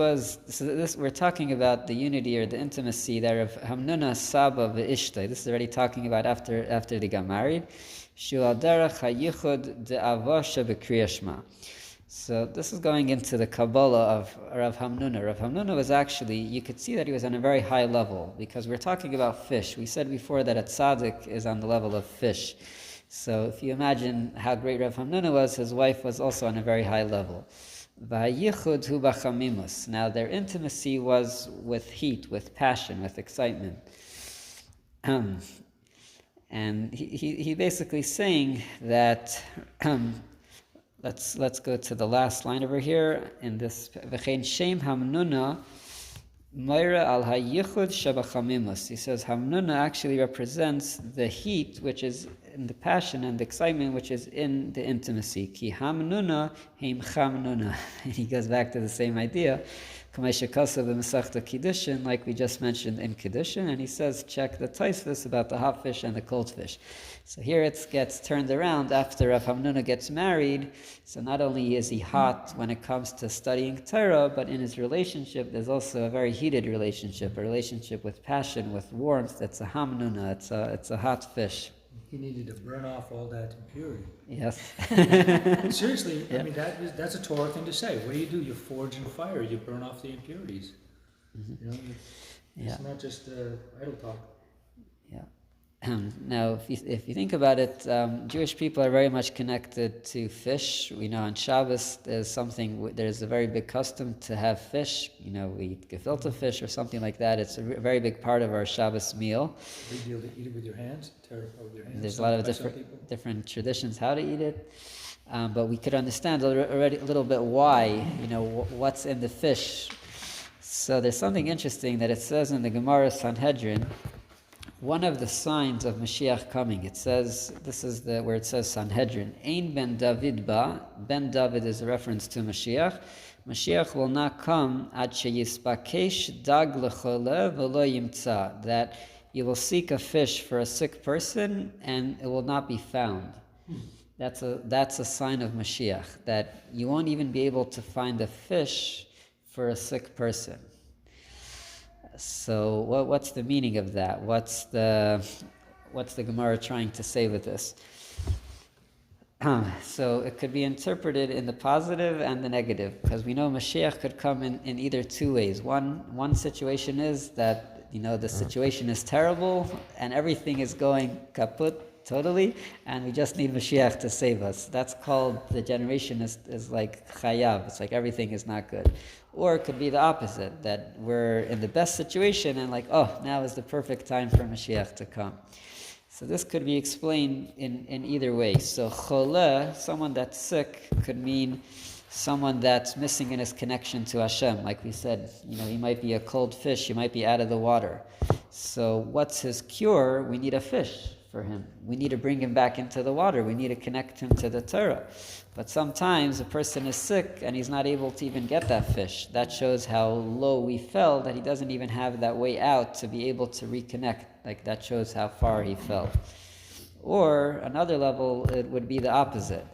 we're talking about the unity or the intimacy there of Hamnuna Saba v'Ishtay. This is already talking about after they got married. Shu al derech hayichud de'ava shebekriya shema. So this is going into the Kabbalah of Rav Hamnuna. Rav Hamnuna was actually, you could see that he was on a very high level, because we're talking about fish. We said before that a tzaddik is on the level of fish. So if you imagine how great Rav Hamnuna was, his wife was also on a very high level. V'hayichud hu b'chamimus. Now their intimacy was with heat, with passion, with excitement. And he basically saying that, let's go to the last line over here in this V'chein Shem Hamnuna Moira al hayichud shabachamimus. He says Hamnuna actually represents the heat which is in the passion and the excitement which is in the intimacy. Ki Hamnuna heim Chamnuna. And he goes back to the same idea. Kiddushin, like we just mentioned in Kiddushin, and he says, check the Taisvis about the hot fish and the cold fish. So here it gets turned around after Rav Hamnuna gets married. So not only is he hot when it comes to studying Torah, but in his relationship, there's also a very heated relationship, a relationship with passion, with warmth. It's a Hamnuna, it's a hot fish. He needed to burn off all that impurity. Yes. Seriously, Yeah. I mean, that's a Torah thing to say. What do? You forge in fire, you burn off the impurities. Mm-hmm. You know, Yeah. it's not just idle talk. Yeah. Now, if you think about it, Jewish people are very much connected to fish. We know on Shabbos there's a very big custom to have fish. You know, we eat gefilte fish or something like that. It's a very big part of our Shabbos meal. Big deal to eat it with your hands, tear it with your hands. There's a lot of by some people. different traditions how to eat it. But we could understand already a little bit why, what's in the fish. So there's something interesting that it says in the Gemara Sanhedrin. One of the signs of Mashiach coming, it says, this is where it says Sanhedrin, Ein ben David ba, ben David is a reference to Mashiach. Mashiach will not come ad sheyispakesh dag lechole v'lo yimtza, that you will seek a fish for a sick person and it will not be found. That's a sign of Mashiach, that you won't even be able to find a fish for a sick person. So what's the meaning of that? What's the Gemara trying to say with this? So it could be interpreted in the positive and the negative, because we know Mashiach could come in either two ways. One situation is that the situation is terrible and everything is going kaput, totally, and we just need Mashiach to save us. That's called, the generation is like chayav. It's like everything is not good. Or it could be the opposite, that we're in the best situation and like, oh, now is the perfect time for Mashiach to come. So this could be explained in either way. So choleh, someone that's sick, could mean someone that's missing in his connection to Hashem. Like we said, he might be a cold fish, he might be out of the water. So what's his cure? We need a fish for him. We need to bring him back into the water. We need to connect him to the Torah. But sometimes a person is sick and he's not able to even get that fish. That shows how low we fell, that he doesn't even have that way out to be able to reconnect. Like that shows how far he fell. Or another level, it would be the opposite.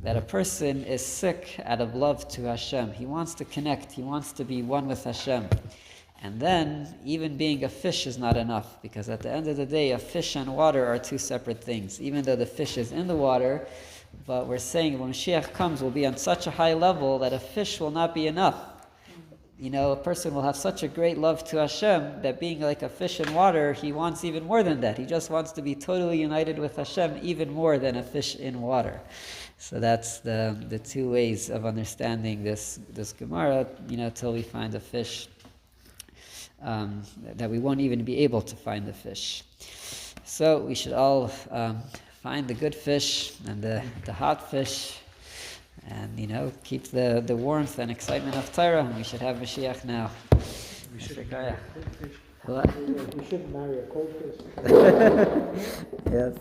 That a person is sick out of love to Hashem. He wants to connect. He wants to be one with Hashem. And then, even being a fish is not enough, because at the end of the day, a fish and water are two separate things. Even though the fish is in the water, but we're saying when Mashiach comes, we'll be on such a high level that a fish will not be enough. A person will have such a great love to Hashem that being like a fish in water, he wants even more than that. He just wants to be totally united with Hashem even more than a fish in water. So that's the two ways of understanding this Gemara, till we find a fish, that we won't even be able to find the fish. So we should all find the good fish and the hot fish, and keep the warmth and excitement of Torah. And we should have Mashiach now. We should What? We should marry a cold fish. Yes.